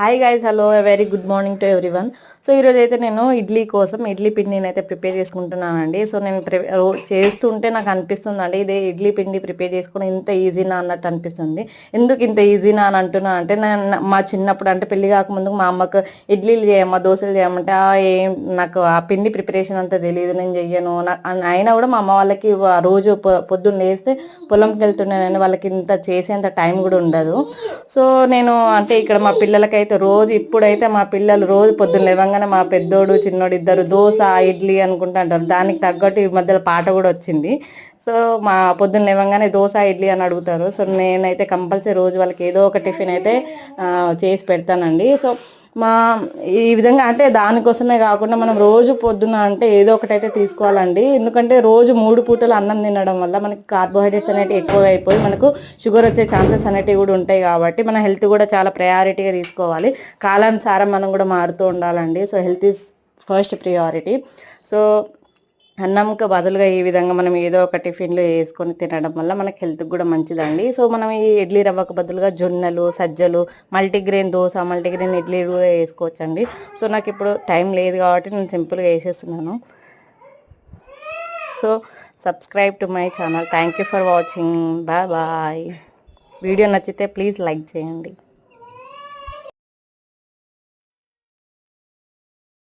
Hi guys, hello, very good morning to everyone. So ఈరోజు అయితే నేను ఇడ్లీ కోసం ఇడ్లీ పిండిని అయితే ప్రిపేర్ చేసుకుంటున్నానండి. సో నేను చేస్తుంటే నాకు అనిపిస్తుందండి, ఇదే ఇడ్లీ పిండి ప్రిపేర్ చేసుకుని ఇంత ఈజీనా అన్నట్టు అనిపిస్తుంది. ఎందుకు ఇంత ఈజీనా అని అంటున్నా అంటే, నేను మా చిన్నప్పుడు అంటే పెళ్లి కాకముందుకు మా అమ్మకు ఇడ్లీలు చేయమ్మా, దోశలు చేయమంటే ఏం నాకు ఆ పిండి ప్రిపరేషన్ అంతా తెలియదు, నేను చెయ్యను అయినా కూడా మా అమ్మ వాళ్ళకి రోజు పొద్దున్న లేస్తే పొలంకి వెళ్తున్నానని వాళ్ళకి ఇంత చేసేంత టైం కూడా ఉండదు. సో నేను అంటే ఇక్కడ మా పిల్లలకైతే రోజు ఇప్పుడైతే మా పిల్లలు రోజు పొద్దున్న లేవగానే మా పెద్దోడు చిన్నోడు ఇద్దరు దోశ ఇడ్లీ అనుకుంటా అంటారు. దానికి తగ్గట్టు ఈ మధ్యలో పాట కూడా వచ్చింది. సో మా పొద్దున్న లేవగానే దోశ ఇడ్లీ అని అడుగుతారు. సో నేనైతే కంపల్సరీ రోజు వాళ్ళకి ఏదో ఒక టిఫిన్ అయితే చేసి పెడతానండి. సో మా ఈ విధంగా అంటే దానికోసమే కాకుండా మనం రోజు పొద్దున అంటే ఏదో ఒకటైతే తీసుకోవాలండి. ఎందుకంటే రోజు 3 పూటలు అన్నం తినడం వల్ల మనకి కార్బోహైడ్రేట్స్ అనేవి ఎక్కువ అయిపోయి మనకు షుగర్ వచ్చే ఛాన్సెస్ అనేటివి కూడా ఉంటాయి. కాబట్టి మన హెల్త్ కూడా చాలా ప్రయారిటీగా తీసుకోవాలి. కాలానుసారం మనం కూడా మారుతూ ఉండాలండి. So health is first priority. So అన్నంకి బదులుగా ఈ విధంగా మనం ఏదో ఒక టిఫిన్లో వేసుకొని తినడం వల్ల మనకి హెల్త్కి కూడా మంచిదండి. సో మనం ఈ ఇడ్లీ రవ్వకు బదులుగా జొన్నలు, సజ్జలు, మల్టీగ్రెయిన్ దోశ, మల్టీగ్రెయిన్ ఇడ్లీ కూడా వేసుకోవచ్చండి. సో నాకు ఇప్పుడు టైం లేదు కాబట్టి నేను సింపుల్గా వేసేస్తున్నాను. So subscribe to my channel. Thank you for watching. Bye bye. Video నచ్చితే ప్లీజ్ లైక్ చేయండి.